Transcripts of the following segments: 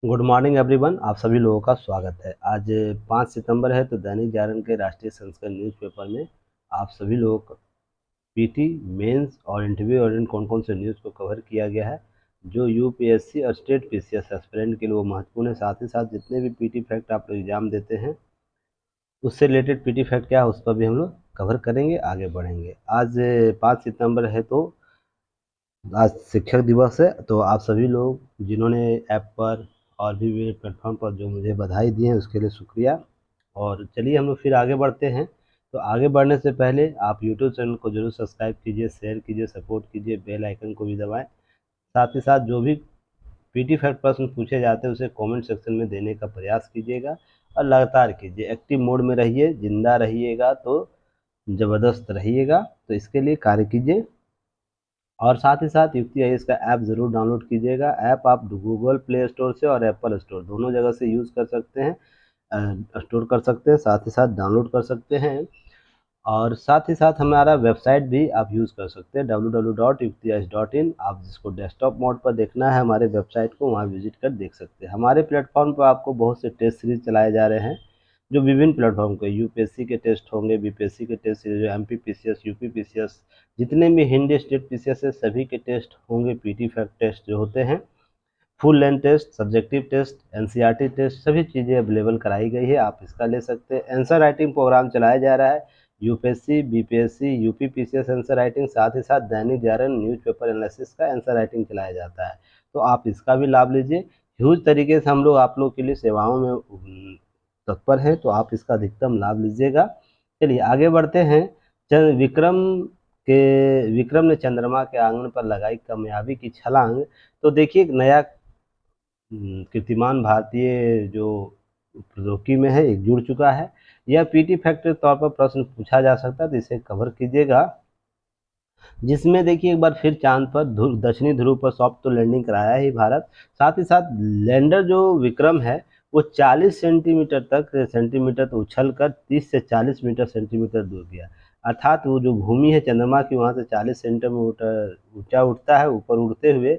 Good morning everyone. आप सभी लोगों का स्वागत है। आज 5 सितंबर है, तो दैनिक जागरण के राष्ट्रीय संस्करण न्यूज़पेपर में आप सभी लोगों को पीटी मेंस और इंटरव्यू और कौन कौन से न्यूज़ को कवर किया गया है जो यूपीएससी और स्टेट पीसीएस एस्पिरेंट के लिए वो महत्वपूर्ण है। साथ ही साथ जितने भी पीटी फैक्ट आप लोग एग्जाम देते हैं उससे रिलेटेड पीटी फैक्ट क्या है उस पर भी हम लोग कवर करेंगे, आगे बढ़ेंगे। आज 5 सितंबर है, तो आज शिक्षक दिवस है। तो आप सभी लोग जिन्होंने ऐप पर और भी मेरे प्लेटफॉर्म पर जो मुझे बधाई दी है उसके लिए शुक्रिया। और चलिए हम लोग फिर आगे बढ़ते हैं। तो आगे बढ़ने से पहले आप यूट्यूब चैनल को जरूर सब्सक्राइब कीजिए, शेयर कीजिए, सपोर्ट कीजिए, बेल आइकन को भी दबाएं। साथ ही साथ जो भी पीटी फैक्ट प्रश्न पूछे जाते हैं उसे कमेंट सेक्शन में देने का प्रयास कीजिएगा और लगातार कीजिए। एक्टिव मोड में रहिए, जिंदा रहिएगा तो ज़बरदस्त रहिएगा। तो इसके लिए कार्य कीजिए। और साथ ही साथ युक्ति आईएएस का ऐप ज़रूर डाउनलोड कीजिएगा। ऐप आप गूगल प्ले स्टोर से और एप्पल स्टोर दोनों जगह से यूज़ कर सकते हैं, स्टोर कर सकते हैं, साथ ही साथ डाउनलोड कर सकते हैं। और साथ ही साथ हमारा वेबसाइट भी आप यूज़ कर सकते हैं www.yuktiais.in। आप जिसको डेस्कटॉप मोड पर देखना है हमारे वेबसाइट को वहाँ विजिट कर देख सकते हैं। हमारे प्लेटफॉर्म पर आपको बहुत से टेस्ट सीरीज चलाए जा रहे हैं जो विभिन्न प्लेटफॉर्म के यूपीएससी के टेस्ट होंगे, बीपीएससी के test series, MP PCS, UP PCS, जितने भी हिंदी स्टेट पीसीएस है सभी के टेस्ट होंगे। पीटी फैक्ट टेस्ट जो होते हैं, full length test, subjective test, NCERT test, सभी चीज़ें अवेलेबल कराई गई है, आप इसका ले सकते हैं। आंसर राइटिंग प्रोग्राम चलाया जा रहा है, UPSC, BPSC, UP PCS answer writing, साथ ही साथ दैनिक जागरण न्यूज़पेपर एनालिसिस का आंसर राइटिंग चलाया जाता है। तो आप इसका भी लाभ लीजिए। ह्यूज तरीके से हम लोग आप लोग के लिए सेवाओं में तत्पर हैं, तो आप इसका अधिकतम लाभ लीजिएगा। चलिए आगे बढ़ते हैं। चंद्र विक्रम ने चंद्रमा के आंगन पर लगाई कामयाबी की छलांग। तो देखिए, एक नया कीर्तिमान भारतीय जो प्रौद्योगिकी में है एक जुड़ चुका है। यह पीटी फैक्ट के तौर पर प्रश्न पूछा जा सकता है, तो इसे कवर कीजिएगा। जिसमें देखिए एक बार फिर चांद पर दक्षिणी ध्रुव पर सॉफ्ट तो लैंडिंग कराया ही भारत। साथ ही साथ लैंडर जो विक्रम है वो 40 सेंटीमीटर तो उछल कर 30 से 40 मीटर सेंटीमीटर दूर गया। अर्थात वो जो भूमि है चंद्रमा की वहाँ से 40 सेंटीमीटर ऊंचा उठता है, ऊपर उड़ते हुए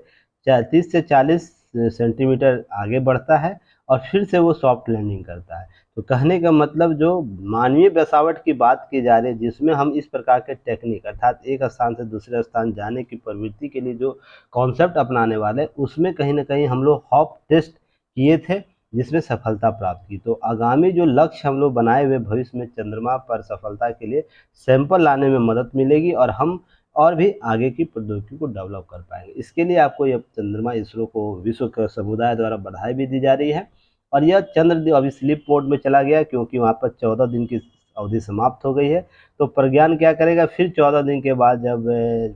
30 से 40 सेंटीमीटर आगे बढ़ता है और फिर से वो सॉफ्ट लैंडिंग करता है। तो कहने का मतलब जो मानवीय बसावट की बात की जा रही है, जिसमें हम इस प्रकार के टेक्निक अर्थात एक स्थान से दूसरे स्थान जाने की प्रवृत्ति के लिए जो कॉन्सेप्ट अपनाने वाले, उसमें कहीं ना कहीं हम लोग हॉप टेस्ट किए थे जिसमें सफलता प्राप्त की। तो आगामी जो लक्ष्य हम लोग बनाए हुए भविष्य में चंद्रमा पर सफलता के लिए सैंपल लाने में मदद मिलेगी और हम और भी आगे की प्रौद्योगिकी को डेवलप कर पाएंगे। इसके लिए आपको यह चंद्रमा इसरो को विश्व के समुदाय द्वारा बधाई भी दी जा रही है। और यह चंद्र अभी स्लीप मोड में चला गया क्योंकि वहाँ पर 14 दिन की अवधि समाप्त हो गई है। तो प्रज्ञान क्या करेगा, फिर 14 दिन के बाद जब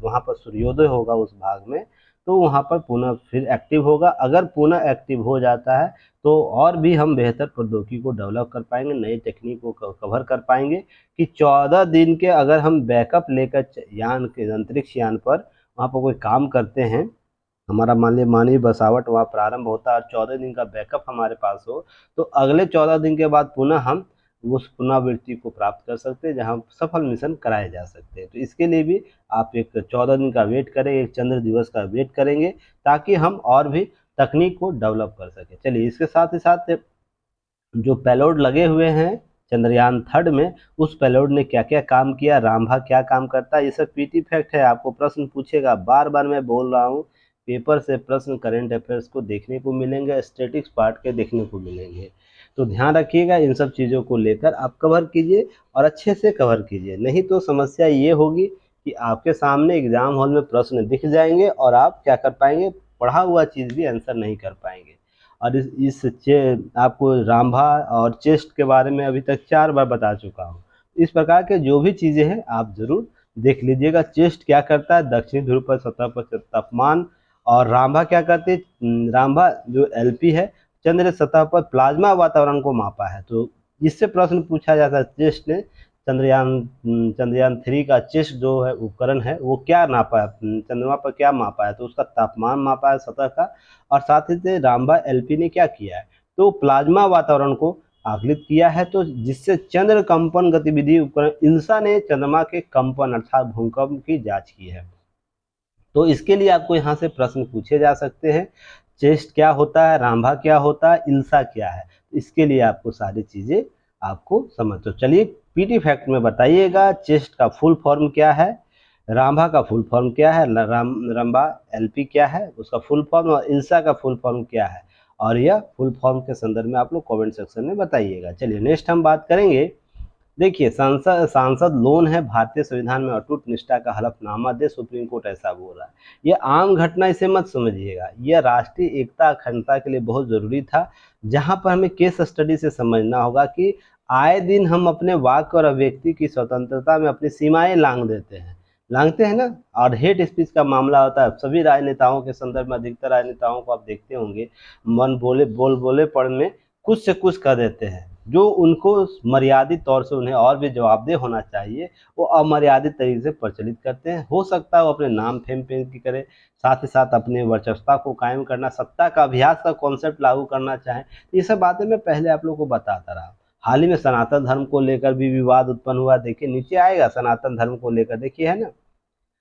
वहाँ पर सूर्योदय होगा उस भाग में, तो वहाँ पर पुनः फिर एक्टिव होगा। अगर पुनः एक्टिव हो जाता है तो और भी हम बेहतर प्रौद्योगिकी को डेवलप कर पाएंगे, नई टेक्निक को कवर कर पाएंगे कि 14 दिन के अगर हम बैकअप लेकर यान के अंतरिक्ष यान पर वहाँ पर कोई काम करते हैं, हमारा मान लिया मानवीय बसावट वहाँ प्रारंभ होता है और 14 दिन का बैकअप हमारे पास हो, तो अगले 14 दिन के बाद पुनः हम उस पुनरावृत्ति को प्राप्त कर सकते हैं जहाँ सफल मिशन कराए जा सकते हैं। तो इसके लिए भी आप एक 14 दिन का वेट करें, एक चंद्र दिवस का वेट करेंगे ताकि हम और भी तकनीक को डेवलप कर सकें। चलिए इसके साथ ही साथ जो पेलोड लगे हुए हैं चंद्रयान थर्ड में, उस पेलोड ने क्या क्या काम किया, रामभा क्या काम करता है, ये सब पीटी फैक्ट है। आपको प्रश्न पूछेगा, बार बार मैं बोल रहा हूँ, पेपर से प्रश्न करेंट अफेयर्स को देखने को मिलेंगे, स्टैटिक्स पार्ट के देखने को मिलेंगे। तो ध्यान रखिएगा, इन सब चीज़ों को लेकर आप कवर कीजिए और अच्छे से कवर कीजिए। नहीं तो समस्या ये होगी कि आपके सामने एग्जाम हॉल में प्रश्न दिख जाएंगे और आप क्या कर पाएंगे, पढ़ा हुआ चीज़ भी आंसर नहीं कर पाएंगे। और आपको रामभा और चेस्ट के बारे में अभी तक 4 बार बता चुका हूँ। इस प्रकार के जो भी चीज़ें हैं आप ज़रूर देख लीजिएगा। चेस्ट क्या करता है, दक्षिणी ध्रुव पर सतह पर तापमान। और रामभा क्या करती है, रामभा जो एलपी है, चंद्र सतह पर प्लाज्मा वातावरण को मापा है। तो इससे प्रश्न पूछा जाता है, चेस्ट ने चंद्रयान 3 का चेस्ट जो है उपकरण है वो क्या नापा है, चंद्रमा पर क्या मापा है, तो उसका तापमान मापा है सतह का। और साथ ही से रामभा एलपी ने क्या किया है, तो प्लाज्मा वातावरण को आकलित किया है, तो जिससे चंद्र कंपन गतिविधि उपकरण इल्सा ने चंद्रमा के कंपन अर्थात भूकंप की जांच की है। तो इसके लिए आपको यहाँ से प्रश्न पूछे जा सकते हैं। चेस्ट क्या होता है, रांभा क्या होता है, इल्सा क्या है। तो इसके लिए आपको सारी चीज़ें आपको समझ। तो चलिए पीटी फैक्ट में बताइएगा, चेस्ट का फुल फॉर्म क्या है, रांभा का फुल फॉर्म क्या है, रंबा एलपी क्या है उसका फुल फॉर्म, और इल्सा का फुल फॉर्म क्या है, और यह फुल फॉर्म के संदर्भ में आप लोग कमेंट सेक्शन में बताइएगा। चलिए नेक्स्ट हम बात करेंगे। देखिए सांसद लोन है भारतीय संविधान में अटूट निष्ठा का हलफनामा दे, सुप्रीम कोर्ट ऐसा बोल रहा है। यह आम घटना, इसे मत समझिएगा, यह राष्ट्रीय एकता अखंडता के लिए बहुत जरूरी था, जहां पर हमें केस स्टडी से समझना होगा कि आए दिन हम अपने वाक और अभिव्यक्ति की स्वतंत्रता में अपनी सीमाएं लांघते हैं ना। और हेट स्पीच का मामला होता है सभी राजनेताओं के संदर्भ में, अधिकतर राजनेताओं को आप देखते होंगे मन बोले पढ़ में कुछ से कुछ कर देते हैं, जो उनको मर्यादित तौर से उन्हें और भी जवाबदेह होना चाहिए, वो अमर्यादित तरीके से प्रचलित करते हैं। हो सकता है वो अपने नाम फेम पे की करे, साथ ही साथ अपने वर्चस्वता को कायम करना, सत्ता का अभ्यास का कॉन्सेप्ट लागू करना चाहें। ये सब बातें मैं पहले आप लोगों को बताता रहा। हाल ही में सनातन धर्म को लेकर भी विवाद उत्पन्न हुआ, देखिए नीचे आएगा सनातन धर्म को लेकर, देखिए है ना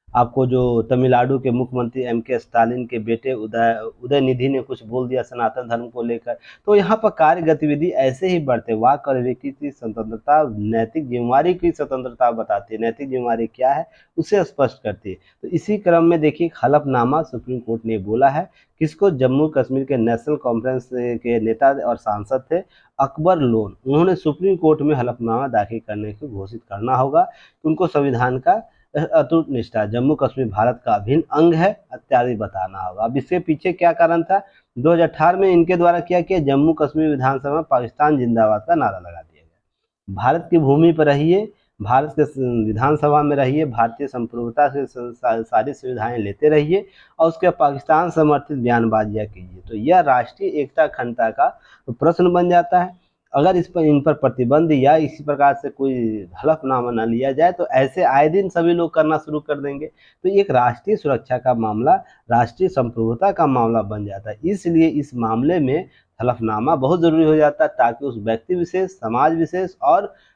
आपको, जो तमिलनाडु के मुख्यमंत्री एमके स्टालिन के बेटे उदयनिधि ने कुछ बोल दिया सनातन धर्म को लेकर। तो यहाँ पर कार्य गतिविधि ऐसे ही बढ़ते, वाक और अभिव्यक्ति की स्वतंत्रता नैतिक जिम्मेवारी की स्वतंत्रता बताती है, नैतिक जिम्मेवारी क्या है उसे स्पष्ट करती है। तो इसी क्रम में देखिए हलफनामा सुप्रीम कोर्ट ने बोला है किसको, जम्मू कश्मीर के नेशनल कॉन्फ्रेंस के नेता और सांसद थे अकबर लोन, उन्होंने सुप्रीम कोर्ट में हलफनामा दाखिल करने को घोषित करना होगा, उनको संविधान का अटूट निष्ठा, जम्मू कश्मीर भारत का अभिन्न अंग है इत्यादि बताना होगा। अब इसके पीछे क्या कारण था, 2018 में इनके द्वारा क्या किया, जम्मू कश्मीर विधानसभा में पाकिस्तान जिंदाबाद का नारा लगा दिया गया। भारत की भूमि पर रहिए, भारत के विधानसभा में रहिए, भारतीय संप्रभुता से सारी सुविधाएं लेते रहिए, और उसके पाकिस्तान समर्थित बयानबाजियां कीजिए। तो यह राष्ट्रीय एकता अखंडता का प्रश्न बन जाता है। अगर इन पर प्रतिबंध या इसी प्रकार से कोई हलफनामा न लिया जाए तो ऐसे आए दिन सभी लोग करना शुरू कर देंगे। तो एक राष्ट्रीय सुरक्षा का मामला, राष्ट्रीय संप्रभुता का मामला बन जाता है। इसलिए इस मामले में हलफनामा बहुत जरूरी हो जाता है, ताकि उस व्यक्ति विशेष, समाज विशेष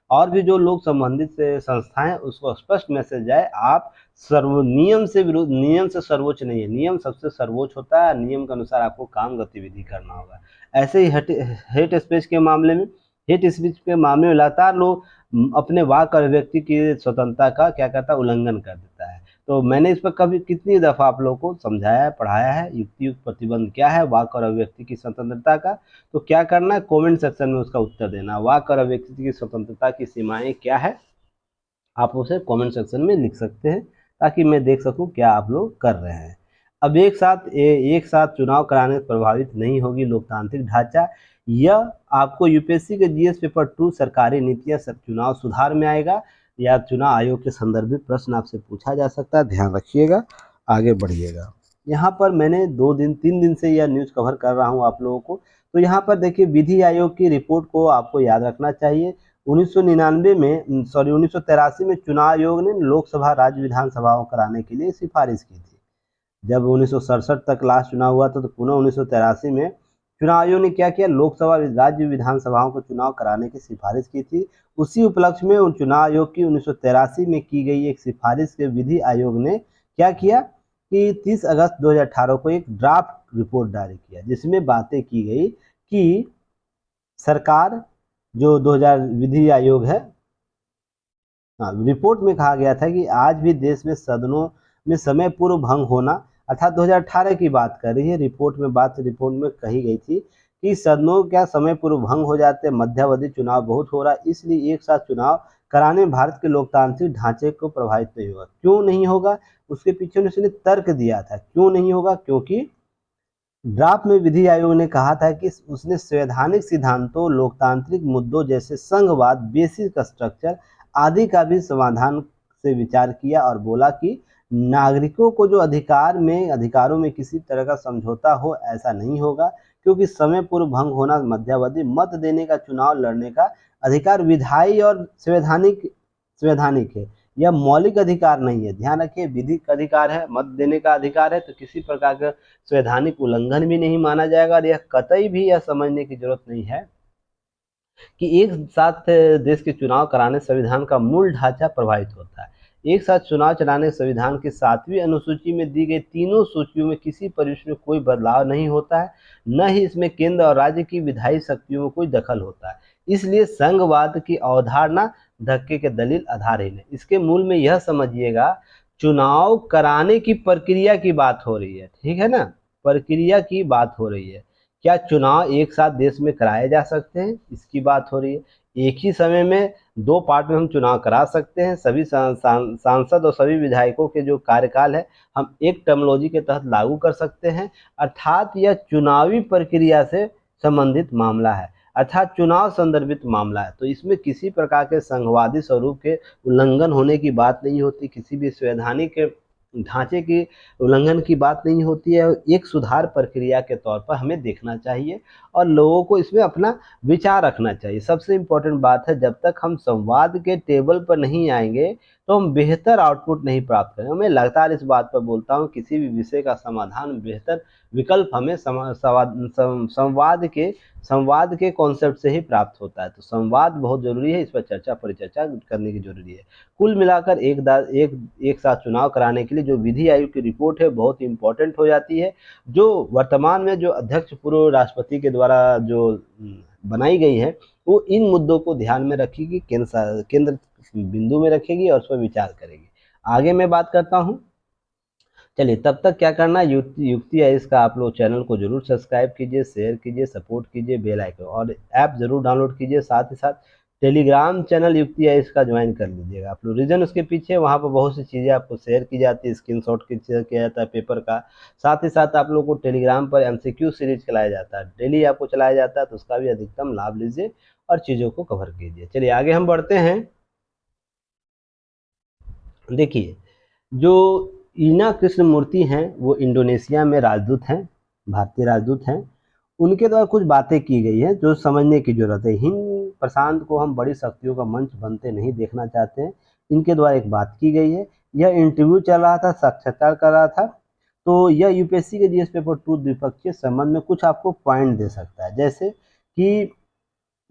और भी जो लोग संबंधित संस्थाएं, उसको स्पष्ट मैसेज जाए, आप नियम से सर्वोच्च नहीं है, नियम सबसे सर्वोच्च होता है, नियम के अनुसार आपको काम गतिविधि करना होगा। ऐसे ही हेट स्पीच के मामले में लगातार लोग अपने वाक और अभिव्यक्ति की स्वतंत्रता का क्या करता है, उल्लंघन कर देता है। तो मैंने इस पर कभी कितनी दफ़ा आप लोगों को समझाया है, पढ़ाया है, युक्त प्रतिबंध क्या है वाक और अभिव्यक्ति की स्वतंत्रता का। तो क्या करना है, कमेंट सेक्शन में उसका उत्तर देना, वाक और अभिव्यक्ति की स्वतंत्रता की सीमाएं क्या है, आप उसे कमेंट सेक्शन में लिख सकते हैं, ताकि मैं देख सकूं क्या आप लोग कर रहे हैं। अब एक साथ चुनाव कराने से प्रभावित नहीं होगी लोकतांत्रिक ढांचा। यह आपको यूपीएससी के जीएस पेपर 2 सरकारी नीतियां चुनाव सुधार में आएगा, या चुनाव आयोग के संदर्भित प्रश्न आपसे पूछा जा सकता है, ध्यान रखिएगा, आगे बढ़िएगा। यहाँ पर मैंने 3 दिन से यह न्यूज़ कवर कर रहा हूँ आप लोगों को। तो यहाँ पर देखिए विधि आयोग की रिपोर्ट को आपको याद रखना चाहिए। 1983 में चुनाव आयोग ने लोकसभा राज्य विधानसभाओं कराने के लिए सिफारिश की थी। जब 1967 तक लास्ट चुनाव हुआ था, तो पुनः 1983 में चुनाव आयोग ने क्या किया, लोकसभा राज्य विधानसभाओं को चुनाव कराने की सिफारिश की थी। उसी उपलक्ष्य में चुनाव आयोग की 1983 में की गई एक सिफारिश के विधि आयोग ने क्या किया कि 30 अगस्त 2018 को एक ड्राफ्ट रिपोर्ट जारी किया, जिसमें बातें की गई कि सरकार जो 2000 विधि आयोग है, रिपोर्ट में कहा गया था कि आज भी देश में सदनों में समय पूर्व भंग होना, अर्थात 2018 की बात कर रही है रिपोर्ट में कही गई थी कि सदनों क्या समय पूर्व भंग हो जाते, मध्यावधि चुनाव बहुत हो रहा, इसलिए एक साथ चुनाव कराने में भारत के लोकतांत्रिक ढांचे को प्रभावित नहीं होगा। क्यों नहीं होगा, उसके पीछे उसने तर्क दिया था क्यों नहीं होगा, क्योंकि ड्राफ्ट में विधि आयोग ने कहा था कि उसने संवैधानिक सिद्धांतों, लोकतांत्रिक मुद्दों जैसे संघवाद, बेसिक स्ट्रक्चर आदि का भी समाधान से विचार किया, और बोला कि नागरिकों को जो अधिकारों में किसी तरह का समझौता हो, ऐसा नहीं होगा, क्योंकि समय पूर्व भंग होना, मध्यावधि मत देने का, चुनाव लड़ने का अधिकार विधायी और संवैधानिक है, यह मौलिक अधिकार नहीं है। ध्यान रखिए, विधिक अधिकार है, मत देने का अधिकार है, तो किसी प्रकार का संवैधानिक उल्लंघन भी नहीं माना जाएगा। और यह कतई भी यह समझने की जरूरत नहीं है कि एक साथ देश के चुनाव कराने संविधान का मूल ढांचा प्रभावित होता है। एक साथ चुनाव चलाने संविधान की 7वीं अनुसूची में दी गई तीनों सूचियों में किसी परिवेश में कोई बदलाव नहीं होता है, न ही इसमें केंद्र और राज्य की विधायी शक्तियों में कोई दखल होता है। इसलिए संघवाद की अवधारणा धक्के के दलील आधारहीन है। इसके मूल में यह समझिएगा, चुनाव कराने की प्रक्रिया की बात हो रही है, ठीक है ना, प्रक्रिया की बात हो रही है। क्या चुनाव एक साथ देश में कराए जा सकते हैं, इसकी बात हो रही है। एक ही समय में 2 पार्ट में हम चुनाव करा सकते हैं। सभी सांसद और सभी विधायकों के जो कार्यकाल है हम एक टर्मिनोलॉजी के तहत लागू कर सकते हैं, अर्थात यह चुनावी प्रक्रिया से संबंधित मामला है, अर्थात चुनाव संदर्भित मामला है। तो इसमें किसी प्रकार के संघवादी स्वरूप के उल्लंघन होने की बात नहीं होती, किसी भी संवैधानिक ढांचे की उल्लंघन की बात नहीं होती है। एक सुधार प्रक्रिया के तौर पर हमें देखना चाहिए और लोगों को इसमें अपना विचार रखना चाहिए। सबसे इम्पोर्टेंट बात है, जब तक हम संवाद के टेबल पर नहीं आएंगे तो हम बेहतर आउटपुट नहीं प्राप्त करेंगे। मैं लगातार इस बात पर बोलता हूँ, किसी भी विषय का समाधान, बेहतर विकल्प हमें संवाद के कॉन्सेप्ट से ही प्राप्त होता है। तो संवाद बहुत जरूरी है, इस पर चर्चा परिचर्चा करने की जरूरी है। कुल मिलाकर एक साथ चुनाव कराने के लिए जो विधि आयोग की रिपोर्ट है बहुत इंपॉर्टेंट हो जाती है, जो वर्तमान में जो अध्यक्ष पूर्व राष्ट्रपति के द्वारा जो बनाई गई है वो इन मुद्दों को ध्यान में रखेगी, केंद्र बिंदु में रखेगी और उस पर विचार करेगी। आगे मैं बात करता हूँ। चलिए, तब तक क्या करना है, युक्ति है इसका आप लोग चैनल को जरूर सब्सक्राइब कीजिए, शेयर कीजिए, सपोर्ट कीजिए, बेल आइकन और ऐप जरूर डाउनलोड कीजिए। साथ ही साथ टेलीग्राम चैनल युक्ति है इसका ज्वाइन कर लीजिएगा आप लोग। रीजन उसके पीछे, वहाँ पर बहुत सी चीज़ें आपको शेयर की जाती है, स्क्रीनशॉट शेयर किया जाता है पेपर का। साथ ही साथ आप लोग को टेलीग्राम पर MCQ सीरीज चलाया जाता है, डेली आपको चलाया जाता है, तो उसका भी अधिकतम लाभ लीजिए और चीज़ों को कवर कीजिए। चलिए आगे हम बढ़ते हैं। देखिए, जो ईना कृष्णमूर्ति हैं वो इंडोनेशिया में राजदूत हैं, भारतीय राजदूत हैं। उनके द्वारा कुछ बातें की गई हैं जो समझने की जरूरत है। हिंद प्रशांत को हम बड़ी शक्तियों का मंच बनते नहीं देखना चाहते हैं। इनके द्वारा एक बात की गई है, यह इंटरव्यू चल रहा था, साक्षात्कार कर रहा था, तो यह यूपीएससी के जीएस पेपर 2 द्विपक्षीय संबंध में कुछ आपको पॉइंट दे सकता है, जैसे कि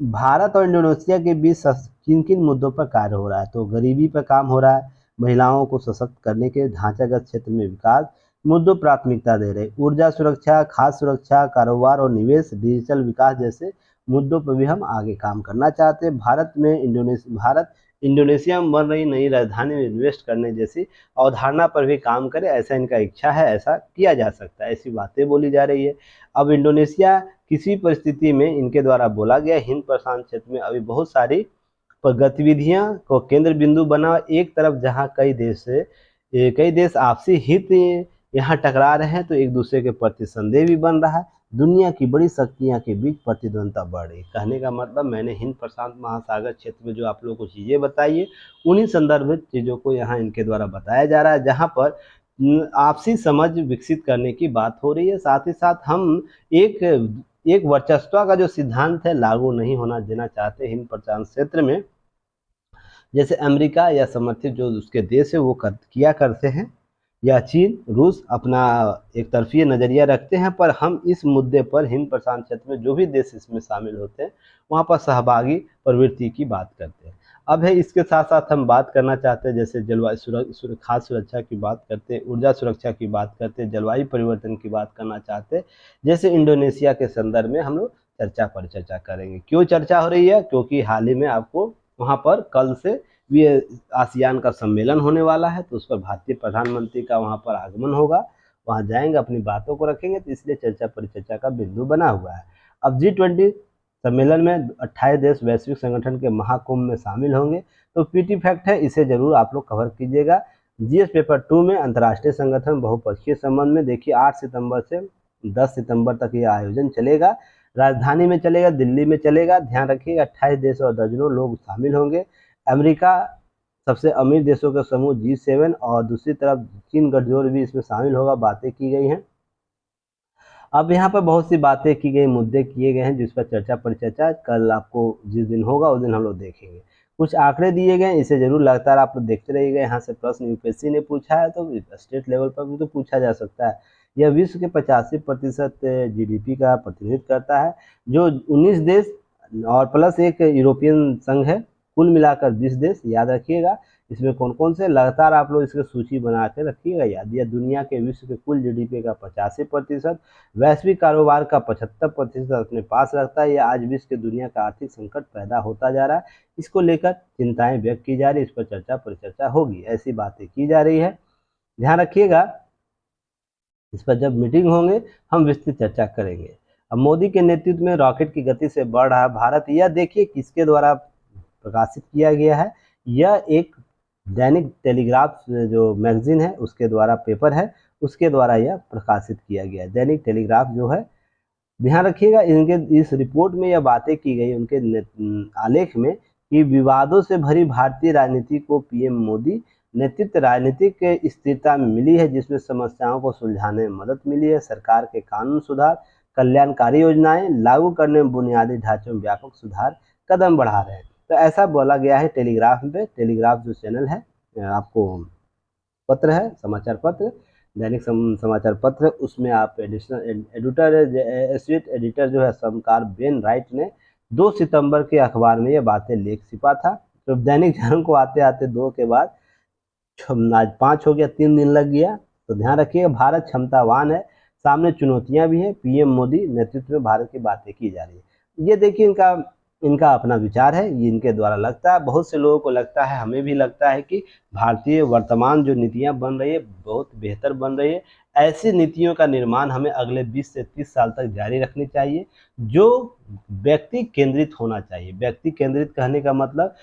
भारत और इंडोनेशिया के बीच किन किन मुद्दों पर कार्य हो रहा है। तो गरीबी पर काम हो रहा है, महिलाओं को सशक्त करने के ढांचागत क्षेत्र में विकास मुद्दों प्राथमिकता दे रहे, ऊर्जा सुरक्षा, खाद्य सुरक्षा, कारोबार और निवेश, डिजिटल विकास जैसे मुद्दों पर भी हम आगे काम करना चाहते हैं। भारत इंडोनेशिया में बन रही नई राजधानी में इन्वेस्ट करने जैसी अवधारणा पर भी काम करे, ऐसा इनका इच्छा है, ऐसा किया जा सकता है, ऐसी बातें बोली जा रही है। अब इंडोनेशिया किसी परिस्थिति में इनके द्वारा बोला गया, हिंद प्रशांत क्षेत्र में अभी बहुत सारी गतिविधियां को केंद्र बिंदु बना। एक तरफ जहां कई देश आपसी हित यहाँ टकरा रहे हैं, तो एक दूसरे के प्रति संदेह भी बन रहा है। दुनिया की बड़ी शक्तियां के बीच प्रतिद्वंदता बढ़ रही। कहने का मतलब, मैंने हिंद प्रशांत महासागर क्षेत्र में जो आप लोगों को चीज़ें बताई है, उन्हीं संदर्भित चीज़ों को यहाँ इनके द्वारा बताया जा रहा है, जहाँ पर आपसी समझ विकसित करने की बात हो रही है। साथ ही साथ हम एक वर्चस्व का जो सिद्धांत है लागू नहीं होना देना चाहते हिंद प्रशांत क्षेत्र में, जैसे अमेरिका या समर्थित जो उसके देश है वो किया करते हैं, या चीन रूस अपना एक तरफी नज़रिया रखते हैं। पर हम इस मुद्दे पर हिंद प्रशांत क्षेत्र में जो भी देश इसमें शामिल होते हैं वहाँ पर सहभागी प्रवृत्ति की बात करते हैं। अब है इसके साथ साथ हम बात करना चाहते हैं, जैसे जलवायु खाद्य सुरक्षा की बात करते हैं, ऊर्जा सुरक्षा की बात करते हैं, जलवायु परिवर्तन की बात करना चाहते हैं, जैसे इंडोनेशिया के संदर्भ में हम लोग चर्चा परिचर्चा करेंगे। क्यों चर्चा हो रही है, क्योंकि हाल ही में आपको वहाँ पर कल से भी आसियान का सम्मेलन होने वाला है, तो उस पर भारतीय प्रधानमंत्री का वहाँ पर आगमन होगा, वहाँ जाएंगे, अपनी बातों को रखेंगे, तो इसलिए चर्चा परिचर्चा का बिंदु बना हुआ है। अब G20 सम्मेलन में 28 देश वैश्विक संगठन के महाकुंभ में शामिल होंगे, तो पीटी फैक्ट है, इसे जरूर आप लोग कवर कीजिएगा। जीएस पेपर 2 में अंतर्राष्ट्रीय संगठन बहुपक्षीय संबंध में, देखिए 8 सितंबर से 10 सितंबर तक ये आयोजन चलेगा, राजधानी में चलेगा, दिल्ली में चलेगा। ध्यान रखिएगा 28 देश और दर्जनों लोग शामिल होंगे। अमेरिका सबसे अमीर देशों का समूह G7 और दूसरी तरफ चीन गठजोड़ भी इसमें शामिल होगा, बातें की गई हैं। अब यहाँ पर बहुत सी बातें की गई, मुद्दे किए गए हैं, जिस पर चर्चा परिचर्चा कल आपको जिस दिन होगा उस दिन हम लोग देखेंगे। कुछ आंकड़े दिए गए, इसे जरूर लगातार आप लोग देखते रहिएगा। यहाँ से प्रश्न यूपीएससी ने पूछा है, तो स्टेट लेवल पर भी तो पूछा जा सकता है। यह विश्व के 85% GDP का प्रतिनिधित्व करता है, जो 19 देश और प्लस एक यूरोपियन संघ है, कुल मिलाकर 20 देश। याद रखिएगा इसमें कौन कौन से, लगातार आप लोग इसकी सूची बना के रखिएगा याद। यह दुनिया के विश्व के कुल जीडीपी का 85%, वैश्विक कारोबार का 75% अपने पास रखता है। यह आज विश्व के दुनिया का आर्थिक संकट पैदा होता जा रहा है, इसको लेकर चिंताएं व्यक्त की जा रही है, इस पर चर्चा परिचर्चा होगी, ऐसी बातें की जा रही है। ध्यान रखिएगा, इस पर जब मीटिंग होंगे हम विस्तृत चर्चा करेंगे। अब मोदी के नेतृत्व में रॉकेट की गति से बढ़ रहा भारत, यह देखिए किसके द्वारा प्रकाशित किया गया है। यह एक दैनिक टेलीग्राफ जो मैगजीन है उसके द्वारा, पेपर है, उसके द्वारा यह प्रकाशित किया गया है, दैनिक टेलीग्राफ जो है। ध्यान रखिएगा, इनके इस रिपोर्ट में यह बातें की गई उनके आलेख में कि विवादों से भरी भारतीय राजनीति को पीएम मोदी नेतृत्व राजनीतिक स्थिरता में मिली है, जिसमें समस्याओं को सुलझाने में मदद मिली है। सरकार के कानून सुधार, कल्याणकारी योजनाएं लागू करने में बुनियादी ढांचे में व्यापक सुधार कदम बढ़ा रहे हैं। तो ऐसा बोला गया है टेलीग्राफ में। टेलीग्राफ जो चैनल है, आपको पत्र है, समाचार पत्र, दैनिक समाचार पत्र, उसमें आप एडिशनल एडिटर, एसोसिएट एडिटर जो है समकार बेन राइट ने 2 सितंबर के अखबार में ये बातें लेख छिपा था। तो दैनिक जागरण को आते आते 2 के बाद आज 5 हो गया, 3 दिन लग गया। तो ध्यान रखिएगा, भारत क्षमतावान है, सामने चुनौतियां भी हैं, पीएम मोदी नेतृत्व में भारत की बातें की जा रही है। ये देखिए इनका अपना विचार है, ये इनके द्वारा लगता है, बहुत से लोगों को लगता है, हमें भी लगता है कि भारतीय वर्तमान जो नीतियां बन रही है बहुत बेहतर बन रही है। ऐसी नीतियों का निर्माण हमें अगले 20 से 30 साल तक जारी रखनी चाहिए, जो व्यक्ति केंद्रित होना चाहिए। व्यक्ति केंद्रित कहने का मतलब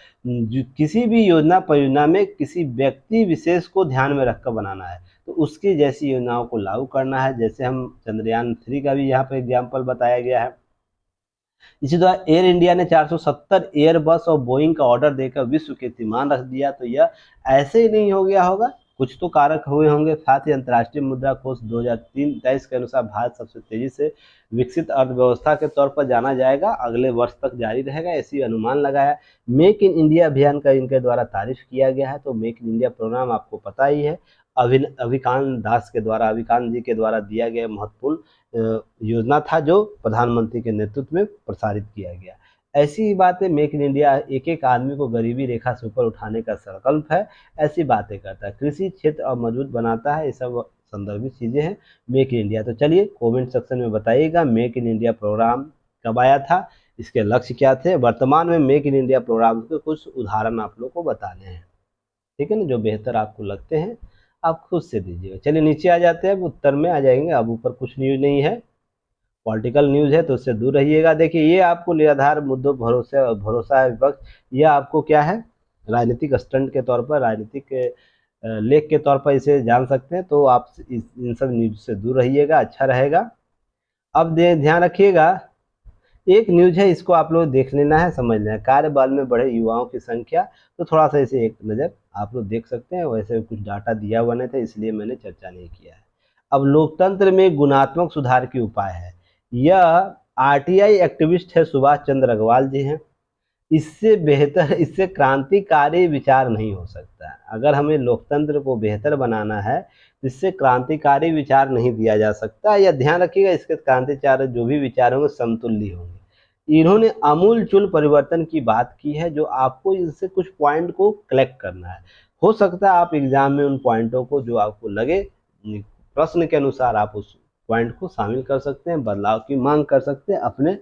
किसी भी योजना परियोजना में किसी व्यक्ति विशेष को ध्यान में रखकर बनाना है, तो उसकी जैसी योजनाओं को लागू करना है। जैसे हम चंद्रयान 3 का भी यहाँ पर एग्जाम्पल बताया गया है। इसी तरह एयर इंडिया ने 470 एयरबस और बोइंग का ऑर्डर देकर विश्व कीर्तिमान रख दिया। तो यह ऐसे ही नहीं हो गया होगा, कुछ तो कारक हुए होंगे। साथ ही अंतर्राष्ट्रीय मुद्रा कोष 2023 के अनुसार भारत सबसे तेजी से विकसित अर्थव्यवस्था के तौर पर जाना जाएगा, अगले वर्ष तक जारी रहेगा, ऐसी अनुमान लगाया। मेक इन इंडिया अभियान का इनके द्वारा तारीफ किया गया है। तो मेक इन इंडिया प्रोग्राम आपको पता ही है, अभिकांत जी के द्वारा दिया गया महत्वपूर्ण योजना था, जो प्रधानमंत्री के नेतृत्व में प्रसारित किया गया। ऐसी ही बातें, मेक इन इंडिया एक एक आदमी को गरीबी रेखा से ऊपर उठाने का संकल्प है, ऐसी बातें करता है। कृषि क्षेत्र और मजबूत बनाता है, ये सब संदर्भित चीजें हैं मेक इन इंडिया। तो चलिए कमेंट सेक्शन में बताइएगा मेक इन इंडिया प्रोग्राम कब आया था, इसके लक्ष्य क्या थे। वर्तमान में मेक इन इंडिया प्रोग्राम के कुछ उदाहरण आप लोग को बताने हैं, ठीक है ना, जो बेहतर आपको लगते हैं आप खुद से दीजिएगा। चलिए नीचे आ जाते हैं, अब उत्तर में आ जाएंगे। अब ऊपर कुछ न्यूज नहीं है, पॉलिटिकल न्यूज है, तो उससे दूर रहिएगा। देखिए ये आपको निराधार मुद्दों भरोसा है विपक्ष, यह आपको क्या है, राजनीतिक स्टंट के तौर पर, राजनीतिक लेख के तौर पर इसे जान सकते हैं। तो आप इन सब न्यूज से दूर रहिएगा, अच्छा रहेगा। अब ध्यान रखिएगा, एक न्यूज है, इसको आप लोग देख लेना है, समझ लेना। कार्यबल में बढ़े युवाओं की संख्या, तो थोड़ा सा इसे एक नज़र आप लोग देख सकते हैं। वैसे कुछ डाटा दिया हुआ नहीं था, इसलिए मैंने चर्चा नहीं किया है। अब लोकतंत्र में गुणात्मक सुधार के उपाय है, यह आरटीआई एक्टिविस्ट है सुभाष चंद्र अग्रवाल जी हैं। इससे बेहतर, इससे क्रांतिकारी विचार नहीं हो सकता। अगर हमें लोकतंत्र को बेहतर बनाना है, इससे क्रांतिकारी विचार नहीं दिया जा सकता। या ध्यान रखिएगा, इसके क्रांतिकारी जो भी विचार होंगे समतुल्य होंगे। इन्होंने आमूलचूल परिवर्तन की बात की है, जो आपको इससे कुछ पॉइंट को कलेक्ट करना है। हो सकता है आप एग्जाम में उन पॉइंटों को, जो आपको लगे प्रश्न के अनुसार, आप उस पॉइंट को शामिल कर सकते हैं, बदलाव की मांग कर सकते हैं अपने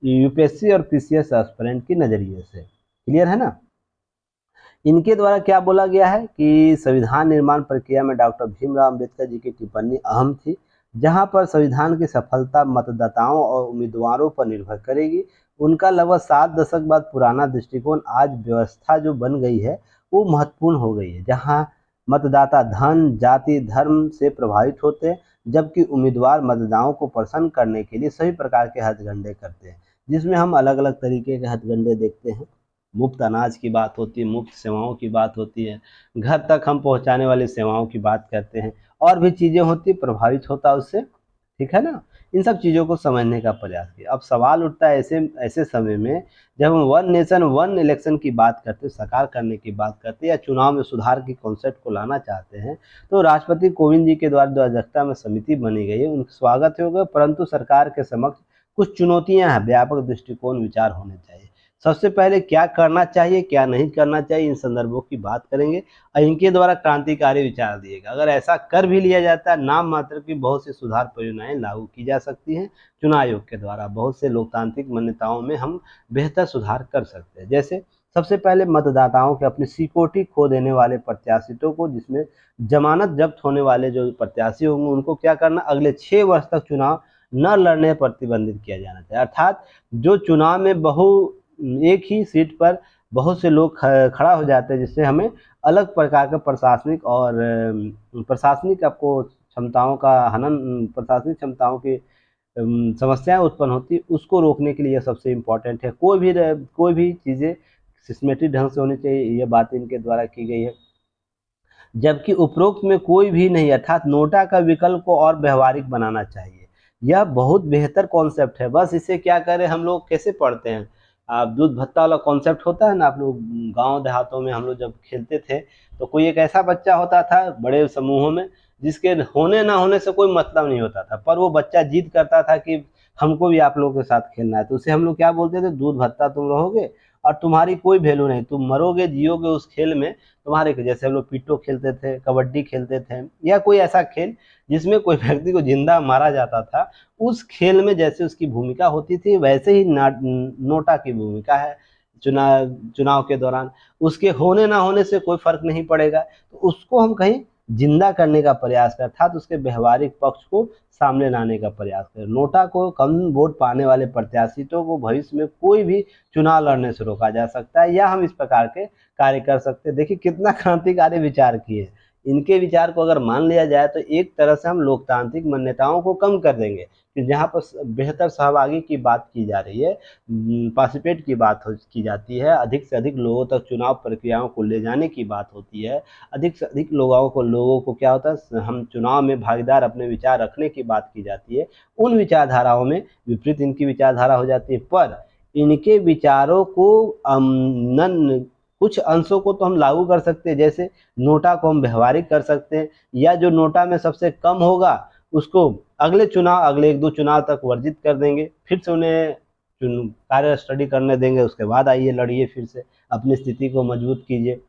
यूपीएससी और पीसीएस एस्पिरेंट की नजरिए से। क्लियर है ना। इनके द्वारा क्या बोला गया है कि संविधान निर्माण प्रक्रिया में डॉक्टर भीमराव अंबेडकर जी की टिप्पणी अहम थी, जहां पर संविधान की सफलता मतदाताओं और उम्मीदवारों पर निर्भर करेगी। उनका लगभग 7 दशक बाद पुराना दृष्टिकोण, आज व्यवस्था जो बन गई है वो महत्वपूर्ण हो गई है, जहां मतदाता धन, जाति, धर्म से प्रभावित होते हैं, जबकि उम्मीदवार मतदाताओं को प्रसन्न करने के लिए सभी प्रकार के हथकंडे करते हैं, जिसमें हम अलग अलग तरीके के हथकंडे देखते हैं। मुफ्त अनाज की बात होती है, मुफ्त सेवाओं की बात होती है, घर तक हम पहुंचाने वाली सेवाओं की बात करते हैं, और भी चीज़ें होती, प्रभावित होता उससे, ठीक है ना। इन सब चीज़ों को समझने का प्रयास किया। अब सवाल उठता है ऐसे समय में, जब हम वन नेशन वन इलेक्शन की बात करते हैं, साकार करने की बात करते हैं, या चुनाव में सुधार की कॉन्सेप्ट को लाना चाहते हैं, तो राष्ट्रपति कोविंद जी के द्वारा अध्यक्षता में समिति बनी गई है, उनका स्वागत होगा, परंतु सरकार के समक्ष कुछ चुनौतियां हैं, व्यापक दृष्टिकोण विचार होने चाहिए। सबसे पहले क्या करना चाहिए, क्या नहीं करना चाहिए, इन संदर्भों की बात करेंगे और इनके द्वारा क्रांतिकारी विचार दिएगा। अगर ऐसा कर भी लिया जाता है, नाम मात्र की बहुत सी सुधार परियोजनाएं लागू की जा सकती हैं चुनाव आयोग के द्वारा। बहुत से लोकतांत्रिक मान्यताओं में हम बेहतर सुधार कर सकते हैं। जैसे सबसे पहले मतदाताओं के अपनी सिक्योरिटी खो देने वाले प्रत्याशियों को, जिसमें जमानत जब्त होने वाले जो प्रत्याशी होंगे, उनको क्या करना, अगले 6 वर्ष तक चुनाव न लड़ने पर प्रतिबंधित किया जाना चाहिए। अर्थात जो चुनाव में एक ही सीट पर बहुत से लोग खड़ा हो जाते हैं, जिससे हमें अलग प्रकार का प्रशासनिक आपको क्षमताओं का हनन, प्रशासनिक क्षमताओं की समस्याएं उत्पन्न होती है, उसको रोकने के लिए यह सबसे इम्पोर्टेंट है। कोई भी चीज़ें सिस्टमेटिक ढंग से होनी चाहिए, यह बात इनके द्वारा की गई है। जबकि उपरोक्त में कोई भी नहीं, अर्थात नोटा का विकल्प को और व्यवहारिक बनाना चाहिए। यह बहुत बेहतर कॉन्सेप्ट है। बस इसे क्या करें, हम लोग कैसे पढ़ते हैं, दूध भत्ता वाला कॉन्सेप्ट होता है ना, आप लोग गाँव देहातों में हम लोग जब खेलते थे तो कोई एक ऐसा बच्चा होता था बड़े समूहों में, जिसके होने ना होने से कोई मतलब नहीं होता था, पर वो बच्चा जिद करता था कि हमको भी आप लोगों के साथ खेलना है। तो उसे हम लोग क्या बोलते थे, दूध भत्ता तुम रहोगे और तुम्हारी कोई वैल्यू नहीं, तुम मरोगे जियोगे उस खेल में तुम्हारे। जैसे हम लोग पिट्टो खेलते थे, कबड्डी खेलते थे, या कोई ऐसा खेल जिसमें कोई व्यक्ति को जिंदा मारा जाता था, उस खेल में जैसे उसकी भूमिका होती थी, वैसे ही नोटा की भूमिका है चुनाव के दौरान। उसके होने ना होने से कोई फर्क नहीं पड़ेगा, तो उसको हम कहीं जिंदा करने का प्रयास करें, अर्थात उसके व्यवहारिक पक्ष को सामने लाने का प्रयास करें। नोटा को कम वोट पाने वाले प्रत्याशियों को भविष्य में कोई भी चुनाव लड़ने से रोका जा सकता है, या हम इस प्रकार के कार्य कर सकते हैं। देखिए कितना क्रांतिकारी विचार किए। इनके विचार को अगर मान लिया जाए तो एक तरह से हम लोकतांत्रिक मान्यताओं को कम कर देंगे, कि जहाँ पर बेहतर सहभागी की बात की जा रही है, पार्टिसिपेट की बात की जाती है, अधिक से अधिक लोगों तक चुनाव प्रक्रियाओं को ले जाने की बात होती है, अधिक से अधिक लोगों को क्या होता है, हम चुनाव में भागीदार अपने विचार रखने की बात की जाती है। उन विचारधाराओं में विपरीत इनकी विचारधारा हो जाती है। पर इनके विचारों को कुछ अंशों को तो हम लागू कर सकते हैं, जैसे नोटा को हम व्यवहारिक कर सकते हैं, या जो नोटा में सबसे कम होगा उसको अगले 1-2 चुनाव तक वर्जित कर देंगे, फिर से उन्हें कार्य स्टडी करने देंगे, उसके बाद आइए लड़िए, फिर से अपनी स्थिति को मजबूत कीजिए।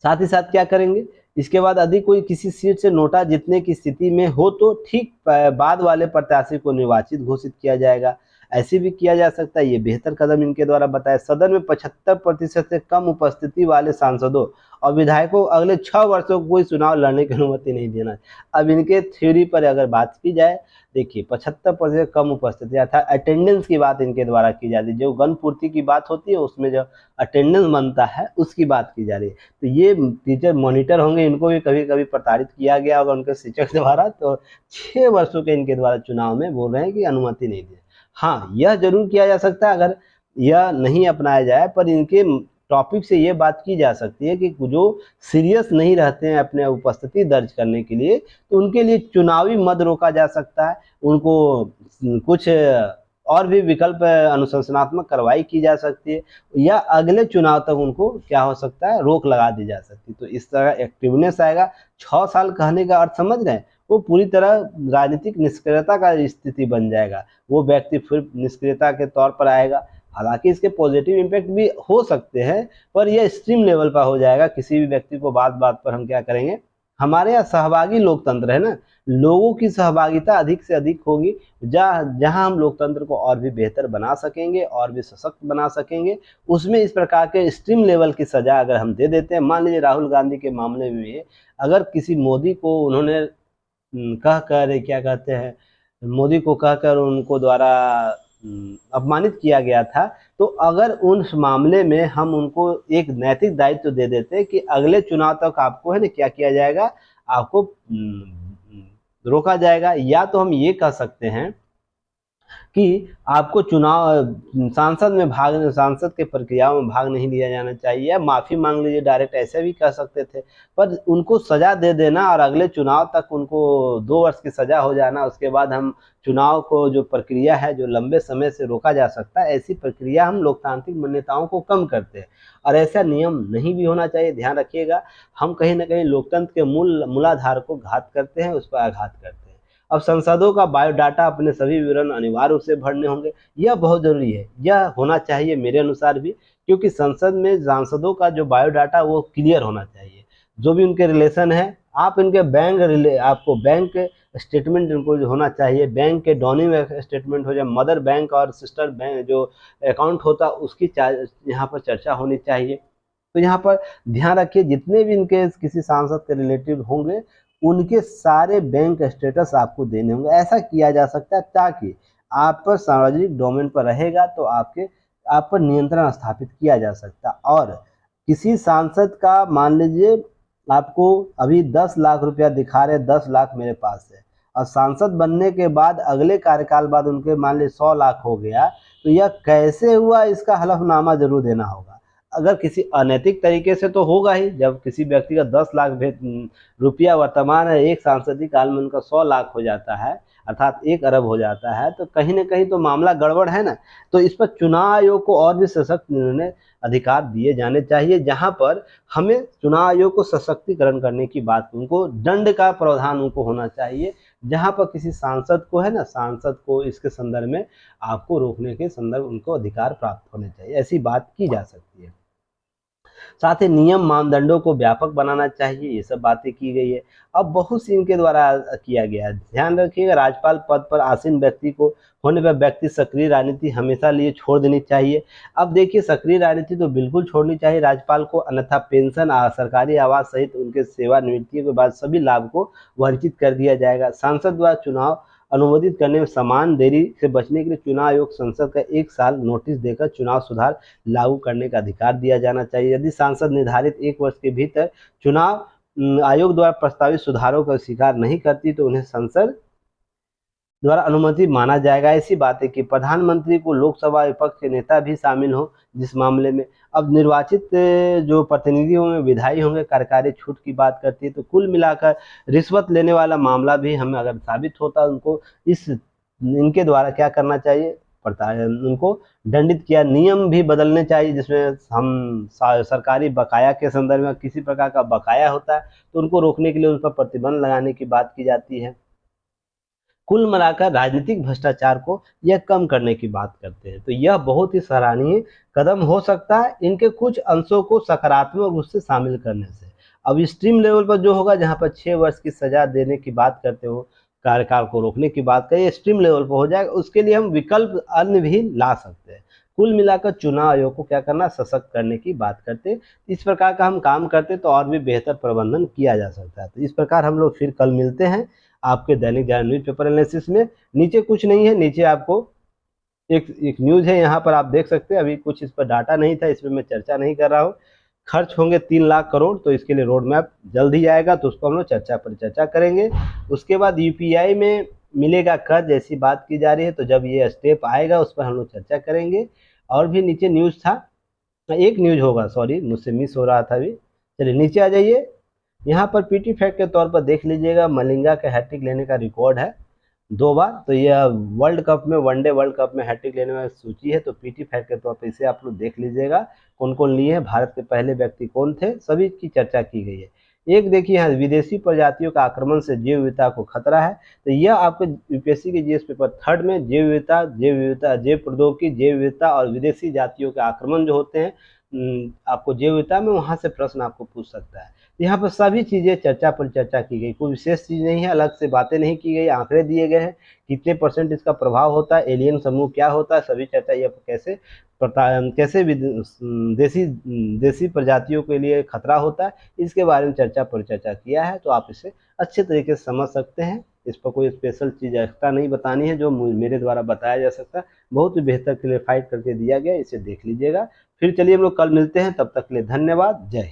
साथ ही साथ क्या करेंगे, इसके बाद यदि कोई किसी सीट से नोटा जीतने की स्थिति में हो तो ठीक बाद वाले प्रत्याशी को निर्वाचित घोषित किया जाएगा। ऐसे भी किया जा सकता है, ये बेहतर कदम इनके द्वारा बताया। सदन में 75% से कम उपस्थिति वाले सांसदों और विधायकों को अगले 6 वर्षों को कोई चुनाव लड़ने की अनुमति नहीं देना। अब इनके थ्योरी पर अगर बात की जाए, देखिए 75% कम उपस्थिति अर्थात अटेंडेंस की बात इनके द्वारा की जाती है। जो गण पूर्ति की बात होती है उसमें जो अटेंडेंस बनता है उसकी बात की जा रही है। तो ये टीचर मॉनिटर होंगे, इनको भी कभी कभी प्रताड़ित किया गया होगा उनके शिक्षक द्वारा, तो 6 वर्षों के इनके द्वारा चुनाव में बोल रहे हैं कि अनुमति नहीं दी। हाँ, यह जरूर किया जा सकता है, अगर यह नहीं अपनाया जाए, पर इनके टॉपिक से ये बात की जा सकती है कि जो सीरियस नहीं रहते हैं अपने उपस्थिति दर्ज करने के लिए, तो उनके लिए चुनावी मद रोका जा सकता है, उनको कुछ और भी विकल्प अनुशासनात्मक कार्रवाई की जा सकती है, या अगले चुनाव तक उनको क्या हो सकता है, रोक लगा दी जा सकती है। तो इस तरह एक्टिवनेस आएगा। 6 साल कहने का अर्थ समझ रहे हैं, वो पूरी तरह राजनीतिक निष्क्रियता का स्थिति बन जाएगा, वो व्यक्ति फिर निष्क्रियता के तौर पर आएगा। हालांकि इसके पॉजिटिव इम्पैक्ट भी हो सकते हैं, पर यह एक्सट्रीम लेवल पर हो जाएगा। किसी भी व्यक्ति को बात बात पर हम क्या करेंगे, हमारे यहाँ सहभागी लोकतंत्र है ना, लोगों की सहभागिता अधिक से अधिक होगी, जहाँ हम लोकतंत्र को और भी बेहतर बना सकेंगे और भी सशक्त बना सकेंगे। उसमें इस प्रकार के एक्सट्रीम लेवल की सजा अगर हम दे देते हैं, मान लीजिए राहुल गांधी के मामले में अगर किसी मोदी को उन्होंने कह कर क्या कहते हैं, मोदी को कहकर उनको द्वारा अपमानित किया गया था, तो अगर उन मामले में हम उनको एक नैतिक दायित्व दे देते कि अगले चुनाव तक आपको है ना क्या किया जाएगा, आपको रोका जाएगा, या तो हम ये कह सकते हैं कि आपको सांसद के प्रक्रियाओं में भाग नहीं लिया जाना चाहिए, या माफ़ी मांग लीजिए डायरेक्ट, ऐसे भी कह सकते थे। पर उनको सज़ा दे देना और अगले चुनाव तक उनको 2 वर्ष की सज़ा हो जाना, उसके बाद हम चुनाव को जो प्रक्रिया है जो लंबे समय से रोका जा सकता है, ऐसी प्रक्रिया हम लोकतांत्रिक मान्यताओं को कम करते हैं, और ऐसा नियम नहीं भी होना चाहिए। ध्यान रखिएगा, हम कहीं ना कहीं लोकतंत्र के मूलाधार को घात करते हैं, उस पर आघात करते हैं। अब सांसदों का बायोडाटा अपने सभी विवरण अनिवार्य रूप से भरने होंगे। यह बहुत जरूरी है, यह होना चाहिए मेरे अनुसार भी, क्योंकि संसद में सांसदों का जो बायोडाटा वो क्लियर होना चाहिए। जो भी उनके रिलेशन है, आप इनके आपको बैंक स्टेटमेंट इनको होना चाहिए, बैंक के डॉनिंग स्टेटमेंट हो, जाए मदर बैंक और सिस्टर बैंक जो अकाउंट होता उसकी यहाँ पर चर्चा होनी चाहिए। तो यहाँ पर ध्यान रखिए, जितने भी इनके किसी सांसद के रिलेटिव होंगे उनके सारे बैंक स्टेटस आपको देने होंगे। ऐसा किया जा सकता है ताकि आप पर सार्वजनिक डोमेन पर रहेगा तो आप पर नियंत्रण स्थापित किया जा सकता। और किसी सांसद का मान लीजिए आपको अभी 10 लाख रुपया दिखा रहे, 10 लाख मेरे पास है, और सांसद बनने के बाद अगले कार्यकाल बाद उनके मान लीजिए 100 लाख हो गया, तो यह कैसे हुआ इसका हलफनामा जरूर देना होगा। अगर किसी अनैतिक तरीके से तो होगा ही, जब किसी व्यक्ति का 10 लाख रुपया वर्तमान है, एक सांसदीय काल में उनका 100 लाख हो जाता है, अर्थात 1 अरब हो जाता है, तो कहीं ना कहीं तो मामला गड़बड़ है ना। तो इस पर चुनाव आयोग को और भी सशक्त निर्णय अधिकार दिए जाने चाहिए, जहां पर हमें चुनाव आयोग को सशक्तिकरण करने की बात, उनको दंड का प्रावधान उनको होना चाहिए, जहां पर किसी सांसद को है ना, सांसद को इसके संदर्भ में आपको रोकने के संदर्भ उनको अधिकार प्राप्त होने चाहिए, ऐसी बात की जा सकती है। साथ ही नियम मानदंडों को व्यापक बनाना चाहिए, ये सब बातें की गई है। अब बहुत सी इनके द्वारा किया गया है। ध्यान रखिएगा, राज्यपाल पद पर आसीन व्यक्ति को होने पर व्यक्ति सक्रिय राजनीति हमेशा लिए छोड़ देनी चाहिए। अब देखिए, सक्रिय राजनीति तो बिल्कुल छोड़नी चाहिए राज्यपाल को, अन्यथा पेंशन, सरकारी आवास सहित उनके सेवानिवृत्ति के बाद सभी लाभ को वंचित कर दिया जाएगा। सांसद द्वारा चुनाव अनुमोदित करने में समान देरी से बचने के लिए चुनाव आयोग संसद का 1 साल नोटिस देकर चुनाव सुधार लागू करने का अधिकार दिया जाना चाहिए। यदि सांसद निर्धारित 1 वर्ष के भीतर चुनाव आयोग द्वारा प्रस्तावित सुधारों का स्वीकार नहीं करती तो उन्हें संसद द्वारा अनुमति माना जाएगा। ऐसी बातें कि प्रधानमंत्री को लोकसभा विपक्ष के नेता भी शामिल हो जिस मामले में। अब निर्वाचित जो प्रतिनिधि होंगे, विधायी होंगे, कार्यकारी छूट की बात करती है। तो कुल मिलाकर रिश्वत लेने वाला मामला भी हमें अगर साबित होता, उनको इनके द्वारा क्या करना चाहिए, उनको दंडित किया। नियम भी बदलने चाहिए, जिसमें हम सरकारी बकाया के संदर्भ में किसी प्रकार का बकाया होता है तो उनको रोकने के लिए उन पर प्रतिबंध लगाने की बात की जाती है। कुल मिलाकर राजनीतिक भ्रष्टाचार को यह कम करने की बात करते हैं। तो यह बहुत ही सराहनीय कदम हो सकता है, इनके कुछ अंशों को सकारात्मक रूप से शामिल करने से। अब स्ट्रीम लेवल पर जो होगा, जहां पर 6 वर्ष की सजा देने की बात करते हो, कार्यकाल को रोकने की बात करें, स्ट्रीम लेवल पर हो जाएगा। उसके लिए हम विकल्प अन्य भी ला सकते हैं। कुल मिलाकर चुनाव आयोग को क्या करना, सशक्त करने की बात करते। इस प्रकार का हम काम करते तो और भी बेहतर प्रबंधन किया जा सकता है। तो इस प्रकार हम लोग फिर कल मिलते हैं आपके दैनिक जागरण न्यूज़पेपर एनालिसिस में। नीचे कुछ नहीं है, नीचे आपको एक न्यूज़ है, यहाँ पर आप देख सकते हैं। अभी कुछ इस पर डाटा नहीं था, इसमें मैं चर्चा नहीं कर रहा हूँ। खर्च होंगे 3 लाख करोड़, तो इसके लिए रोड मैप जल्द ही आएगा, तो उसको हम लोग चर्चा करेंगे। उसके बाद यूपीआई में मिलेगा कर्ज, ऐसी बात की जा रही है, तो जब ये स्टेप आएगा उस पर हम लोग चर्चा करेंगे। और भी नीचे न्यूज़ था, एक न्यूज़ होगा, सॉरी मुझसे मिस हो रहा था अभी। चलिए नीचे आ जाइए। यहाँ पर पीटी फैक्ट के तौर पर देख लीजिएगा, मलिंगा का हैट्रिक लेने का रिकॉर्ड है 2 बार। तो यह वर्ल्ड कप में, वनडे वर्ल्ड कप में हैट्रिक लेने वाली सूची है। तो पीटी फैक्ट के तौर पर इसे आप लोग देख लीजिएगा, कौन कौन लिए हैं, भारत के पहले व्यक्ति कौन थे, सभी की चर्चा की गई है। एक देखिए यहाँ, विदेशी प्रजातियों का आक्रमण से जैव विविधता को खतरा है। तो यह आपको यूपीएससी के जीएस पेपर 3 में जैव विविधता, जैव प्रौद्योगिकी, जैव विविधता और विदेशी जातियों के आक्रमण जो होते हैं, आपको जैव विविधता में वहाँ से प्रश्न आपको पूछ सकता है। यहाँ पर सभी चीज़ें चर्चा पर चर्चा की गई, कोई विशेष चीज़ नहीं है, अलग से बातें नहीं की गई, आंकड़े दिए गए हैं, कितने % इसका प्रभाव होता है, एलियन समूह क्या होता है, सभी चर्चा। यह कैसे देसी प्रजातियों के लिए खतरा होता है, इसके बारे में चर्चा पर चर्चा किया है। तो आप इसे अच्छे तरीके से समझ सकते हैं। इस पर कोई स्पेशल चीज़ एक्स्ट्रा नहीं बतानी है जो मेरे द्वारा बताया जा सकता है, बहुत ही बेहतर क्लियरफाइड करके दिया गया, इसे देख लीजिएगा। फिर चलिए हम लोग कल मिलते हैं, तब तक के लिए धन्यवाद, जय हिंद।